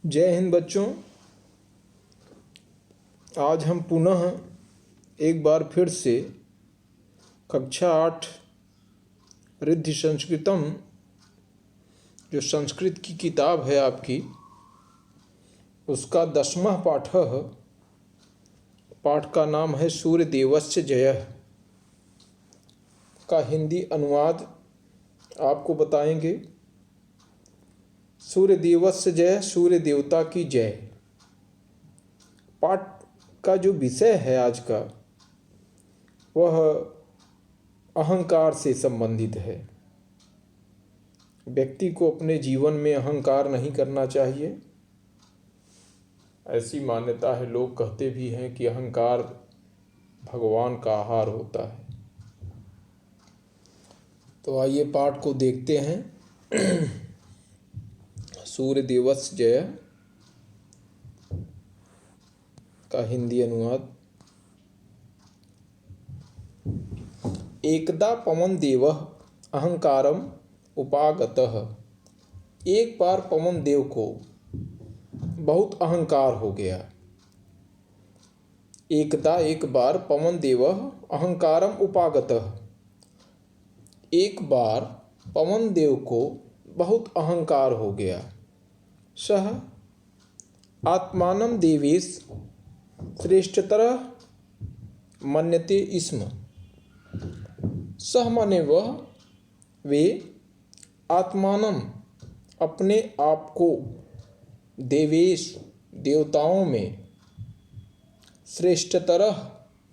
जय हिंद बच्चों। आज हम पुनः एक बार फिर से कक्षा 8 रिद्धि संस्कृतम जो संस्कृत की किताब है आपकी, उसका 10वां पाठ का नाम है सूर्यदेवस्य जयः का हिंदी अनुवाद आपको बताएंगे। सूर्यदेवस्य जय, सूर्य देवता की जय। पाठ का जो विषय है आज का वह अहंकार से संबंधित है। व्यक्ति को अपने जीवन में अहंकार नहीं करना चाहिए, ऐसी मान्यता है। लोग कहते भी हैं कि अहंकार भगवान का आहार होता है। तो आइए पाठ को देखते हैं। सूर्यदेवस्य जय का हिंदी अनुवाद। एकदा पवन देवः अहंकारम उपागतः। एक बार पवन देव को बहुत अहंकार हो गया। एक बार पवन देवः अहंकारम उपागतः। एक बार पवन देव को बहुत अहंकार हो गया। सह आत्मानं देवेश श्रेष्ठतरः मन्यते स्म। सह माने वह, वे, आत्मानं अपने आप को, देवेश देवताओं में, श्रेष्ठतरः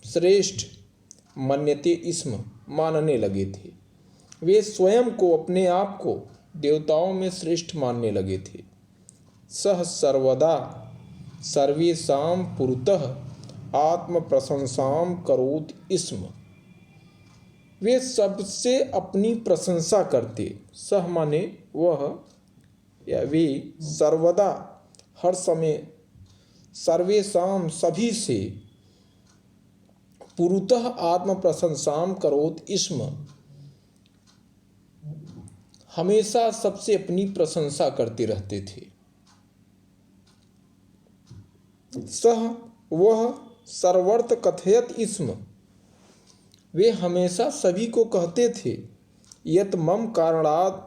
श्रेष्ठ, मन्यते स्म मानने लगे थे। वे स्वयं को, अपने आप को देवताओं में श्रेष्ठ मानने लगे थे। सह सर्वदा सर्वेषां पुरतः आत्म प्रशंसां करोति स्म। वे सबसे अपनी प्रशंसा करते। सह माने वह या वे, सर्वदा हर समय, सर्वेषां सभी से, पुरतः आत्म प्रशंसां करोति स्म हमेशा सबसे अपनी प्रशंसा करते रहते थे। सह वह सर्वर्थ कथयत स्म। वे हमेशा सभी को कहते थे, यत मम कारणात्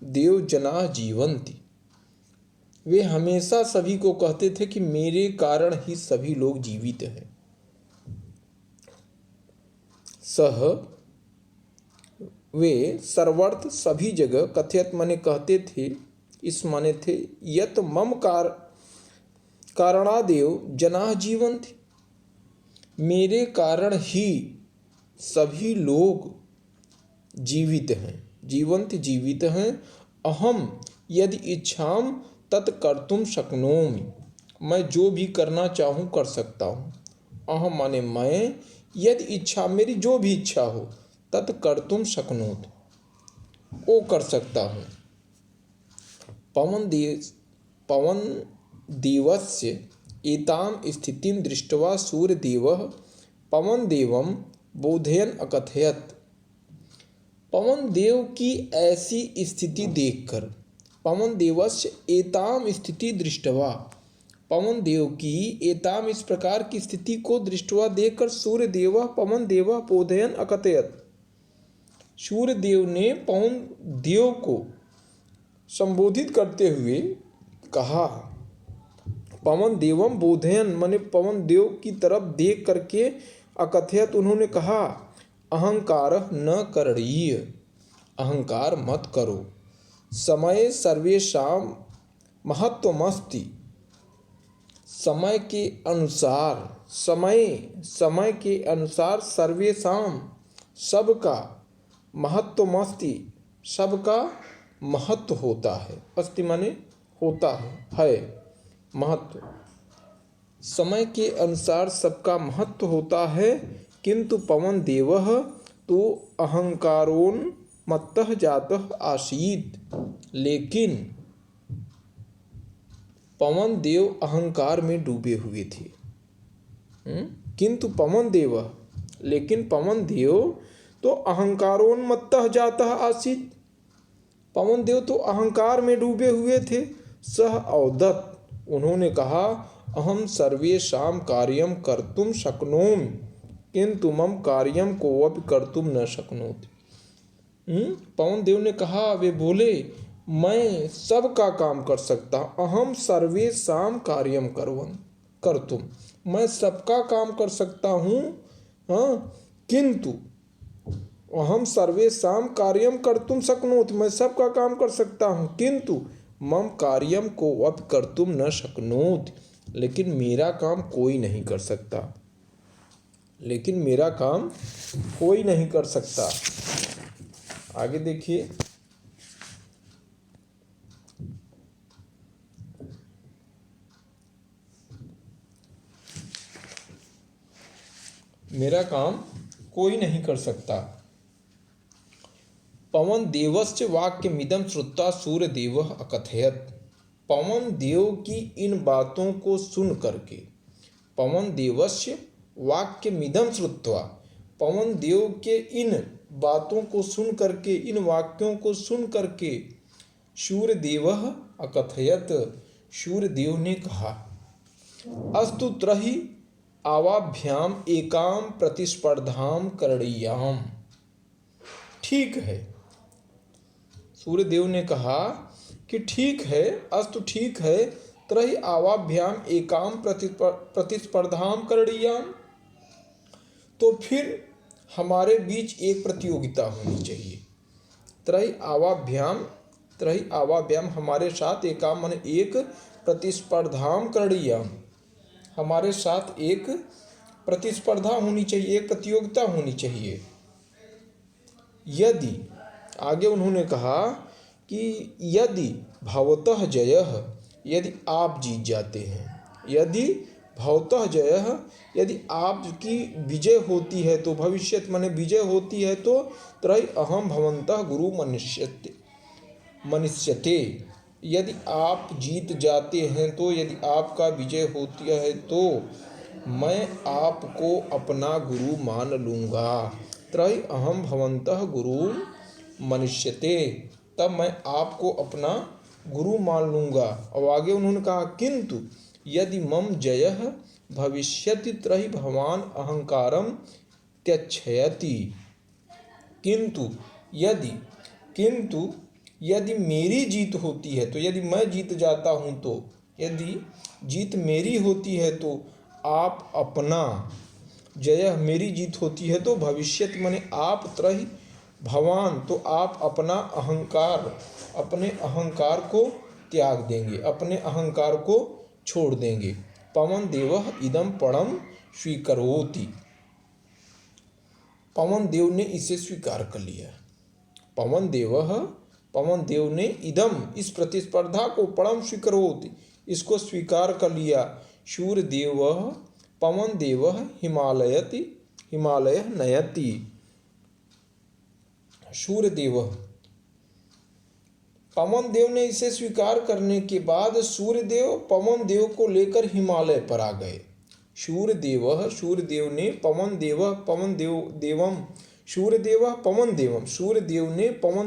देव जना जीवन्ति। वे हमेशा सभी को कहते थे कि मेरे कारण ही सभी लोग जीवित हैं। सह वे सर्वर्थ सभी जगह, कथयत माने कहते थे, इस माने थे, यत मम कारणादेव जना जीवन्ति। मेरे कारण ही सभी लोग जीवित हैं। जीवन्ति जीवित हैं। अहम यदि इच्छाम तत् कर्तुम शक्नोमि। मैं जो भी करना चाहूँ कर सकता हूँ। अहम माने मैं, यदि इच्छा मेरी जो भी इच्छा हो, तत् कर्तुम शक्नोति वो कर सकता हूँ। पवन देवस्य एताम स्थितिं दृष्ट्वा सूर्यदेवः पवन देवं बोधयन् अकथयत्। पवन देव की ऐसी स्थिति देखकर, पवन देवस्य एताम स्थिति दृष्ट्वा, पवन देव की एताम इस प्रकार की स्थिति को दृष्ट्वा देखकर, सूर्यदेवः पवन देवः बोधयन् अकथयत्। सूर्यदेव ने पवन देव को संबोधित करते हुए कहा। पवन देवम बोधयन माने पवन देव की तरफ देख करके, अकथयत उन्होंने कहा, अहंकार न करणीय। अहंकार मत करो। समय सर्वेषां महत्वमस्ति। समय के अनुसार, समय के अनुसार, सर्वेषां सबका, महत्वमस्ति सबका महत्व होता है। अस्ति माने होता है महत्व। समय के अनुसार सबका महत्व होता है, किंतु पवन देवः तो अहंकारोन्मत्तः जातः आसीत्। लेकिन पवन देव अहंकार में डूबे हुए थे। किंतु पवन देवः, लेकिन पवन देव तो अहंकारोन्मत्तः जातः आसीत्। पवन देव तो अहंकार में डूबे हुए थे। सह अवदत् उन्होंने कहा अहम सर्वेषां कार्यं कर्तुं शक्नोमि किंतु मम कार्यं कोऽपि कर्तुं न शक्नोति। पवन देव ने कहा, वे बोले मैं सबका काम कर सकता, अहम सर्वेषां कार्यं कर्तुम, मैं सबका काम कर सकता हूँ, हाँ, किंतु अहम सर्वेषां कार्यं कर्तुम शक्नोति, मैं सबका काम कर सकता हूँ, किंतु मम कार्यं कोऽपि कर्तुम न शक्नोति, लेकिन मेरा काम कोई नहीं कर सकता, लेकिन मेरा काम कोई नहीं कर सकता। आगे देखिए, मेरा काम कोई नहीं कर सकता। पवन देवस्य वाक्यमिदं श्रुत्वा सूर्यदेवः अकथयत्। पवन देव की इन बातों को सुन करके, पवन देवस्य वाक्यमिदं श्रुत्वा, पवन देव के इन बातों को सुन करके, इन वाक्यों को सुन करके, सूर्यदेवः अकथयत्, सूर्यदेव ने कहा, अस्तु त्रहि आवाभ्याम एकाम प्रतिस्पर्धाम करणीयाम। ठीक है, सूर्यदेव ने कहा कि ठीक है, अस्तु ठीक है, त्रहि आवाभ्याम एकाम प्रतिस्पर्धाम करणीयाम, तो फिर हमारे बीच एक प्रतियोगिता होनी चाहिए। त्रहि आवाभ्याम हमारे साथ एकाम माने एक, प्रतिस्पर्धाम करणीयाम हमारे साथ एक प्रतिस्पर्धा होनी चाहिए, एक प्रतियोगिता होनी चाहिए। यदि, आगे उन्होंने कहा कि यदि भवतः जयः, यदि आप जीत जाते हैं, यदि भवतः जयः, यदि आपकी विजय होती है तो, भविष्यत माने विजय होती है तो, त्रय अहम भवन्तः गुरु मनिष्यते, यदि आप जीत जाते हैं तो, यदि आपका विजय होती है तो मैं आपको अपना गुरु मान लूँगा। त्रय अहम भवन्तः गुरु मनिष्यते, तब मैं आपको अपना गुरु मान लूँगा। और आगे उन्होंने कहा, किंतु यदि मम जयः भविष्यति त्रहि भवान अहंकारम त्यक्षयति। किंतु यदि मेरी जीत होती है तो, यदि मैं जीत जाता हूँ तो, यदि जीत मेरी होती है तो आप अपना, जय मेरी जीत होती है तो, भविष्यत माने आप, त्रहि भवान तो आप अपना अहंकार, अपने अहंकार को त्याग देंगे, अपने अहंकार को छोड़ देंगे। पवन देवः इदं पणम स्वीकरोति, पवन देव ने इसे स्वीकार कर लिया। पवन देव ने इदम, इस प्रतिस्पर्धा को, पणम स्वीकरोति, इसको स्वीकार कर लिया। सूर्यदेवः पवन देवः हिमालय नयति। सूर्यदेवः, पवन देव ने इसे स्वीकार करने के बाद सूर्यदेव पवन देव को लेकर हिमालय पर आ गए। सूर्यदेव ने पवन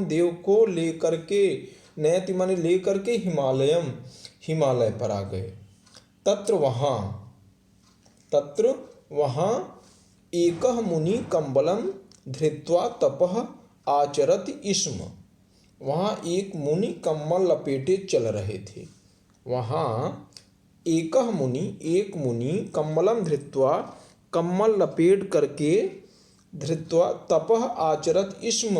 देव को लेकर के, नयति माने लेकर के, हिमालय पर आ गए। तत्र वहाँ एकः मुनि कंबलं धृत्वा तपः आचरति स्म। वहाँ एक मुनि कम्बल लपेटे चल रहे थे। वहाँ एक मुनि कम्बलम धृत्वा, कम्बल लपेट करके, धृत्वा तपः आचरत स्म,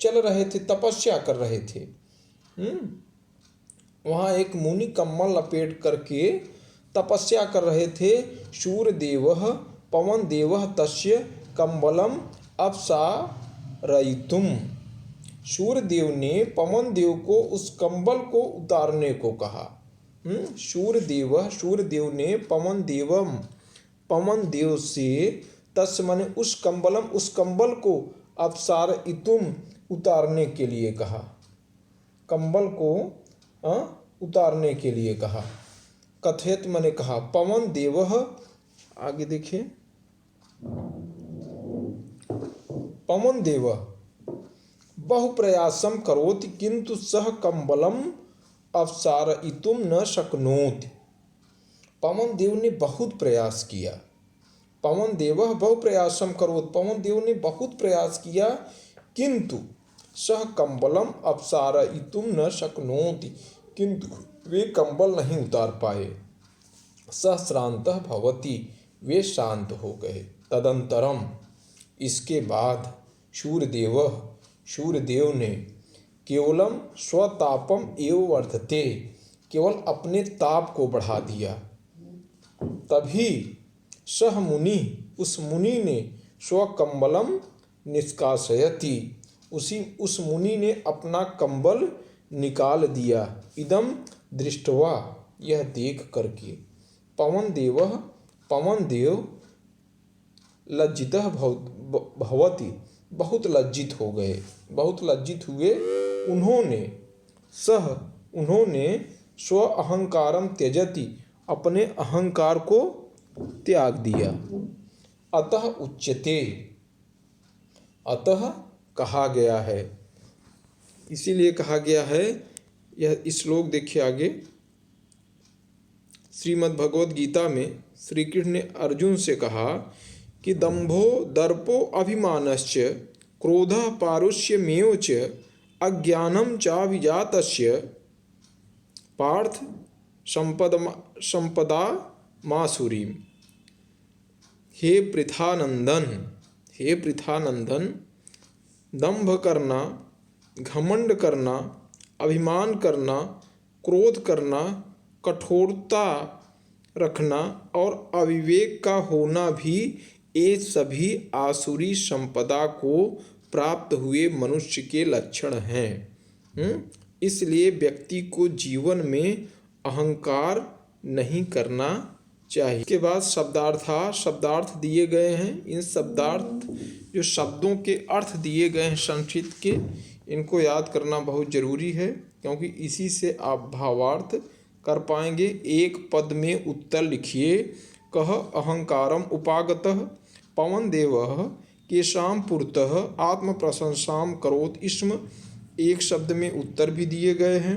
चल रहे थे, तपस्या कर रहे थे। वहाँ एक मुनि कम्बल लपेट करके तपस्या कर रहे थे। सूर्यदेवः पवन देवः तस्य कम्बलम अपसारयितुम। सूर्यदेव ने पवन देव को उस कंबल को उतारने को कहा। सूर्यदेव ने पवन देव से, तस्य माने उस कंबल को, अपसारयितुम उतारने के लिए कहा, कंबल को उतारने के लिए कहा। कथयत माने कहा। पवन देवः, आगे देखिए, पवन देवः बहु प्रयासम करोति किंतु सह कंबलम अपसारयितुम न शक्नोति। पवन देव ने बहुत प्रयास किया। पवन देवः बहु प्रयासम करोत्, पवन देव ने बहुत प्रयास किया, किंतु सह कंबलम अपसारयितुम न शक्नोति, किंतु वे कंबल नहीं उतार पाए। सह श्रान्तः भवति, वे शांत हो गए। तदंतरम, इसके बाद सूर्यदेव ने केवलम स्वतापम एव वर्धते, केवल अपने ताप को बढ़ा दिया। तभी सह मुनि, उस मुनि ने स्वकंबलम निष्कासयति, उस मुनि ने अपना कंबल निकाल दिया। इदम दृष्टवा, यह देख करके पवन देव लज्जितः भवति, बहुत लज्जित हो गए, बहुत लज्जित हुए। उन्होंने स्व अहंकारम त्यजति, अपने अहंकार को त्याग दिया। अतः उच्यते, अतः कहा गया है, इसीलिए कहा गया है। यह श्लोक देखिए आगे, श्रीमद् भगवद गीता में श्री कृष्ण ने अर्जुन से कहा कि दंभो दर्पो अभिमानश्च क्रोधः पारुष्यमेव च अज्ञानम चाभिजातस्य पार्थ संपदा मासुरीम। हे पृथानंदन, दंभ करना, घमंड करना, अभिमान करना, क्रोध करना, कठोरता रखना और अविवेक का होना भी ये सभी आसुरी संपदा को प्राप्त हुए मनुष्य के लक्षण हैं। इसलिए व्यक्ति को जीवन में अहंकार नहीं करना चाहिए। इसके बाद शब्दार्थ दिए गए हैं। इन शब्दार्थ, जो शब्दों के अर्थ दिए गए हैं संस्कृत के, इनको याद करना बहुत जरूरी है, क्योंकि इसी से आप भावार्थ कर पाएंगे। एक पद में उत्तर लिखिए। कह अहंकारम उपागतः पवन देवः केशाम पुरतः आत्म प्रशंसाम करोत। इसमें एक शब्द में उत्तर भी दिए गए हैं।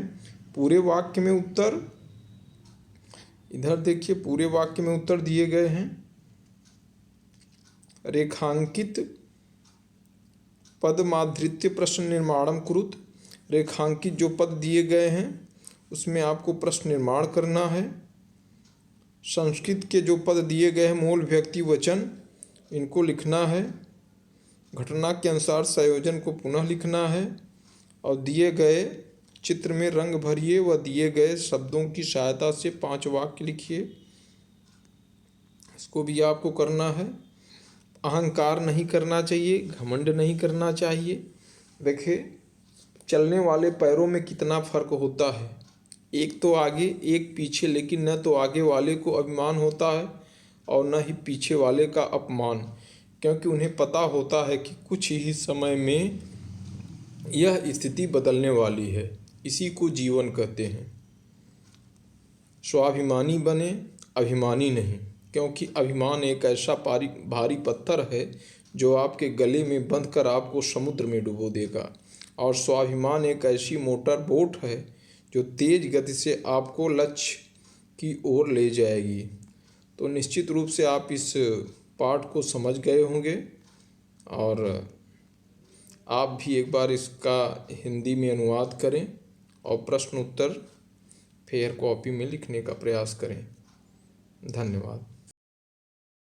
पूरे वाक्य में उत्तर, इधर देखिए, पूरे वाक्य में उत्तर दिए गए हैं। रेखांकित पदमाधृत्य प्रश्न निर्माणम कुरुत। रेखांकित जो पद दिए गए हैं उसमें आपको प्रश्न निर्माण करना है। संस्कृत के जो पद दिए गए हैं मूल व्यक्ति वचन, इनको लिखना है। घटना के अनुसार संयोजन को पुनः लिखना है और दिए गए चित्र में रंग भरिए व दिए गए शब्दों की सहायता से 5 वाक्य लिखिए। इसको भी आपको करना है। अहंकार नहीं करना चाहिए, घमंड नहीं करना चाहिए। देखिए, चलने वाले पैरों में कितना फर्क होता है, एक तो आगे एक पीछे, लेकिन न तो आगे वाले को अभिमान होता है और न ही पीछे वाले का अपमान, क्योंकि उन्हें पता होता है कि कुछ ही समय में यह स्थिति बदलने वाली है। इसी को जीवन कहते हैं। स्वाभिमानी बने, अभिमानी नहीं, क्योंकि अभिमान एक ऐसा भारी पत्थर है जो आपके गले में बंध कर आपको समुद्र में डुबो देगा, और स्वाभिमान एक ऐसी मोटर बोट है जो तेज गति से आपको लक्ष्य की ओर ले जाएगी। तो निश्चित रूप से आप इस पाठ को समझ गए होंगे, और आप भी एक बार इसका हिंदी में अनुवाद करें और प्रश्न उत्तर फेयर कॉपी में लिखने का प्रयास करें। धन्यवाद।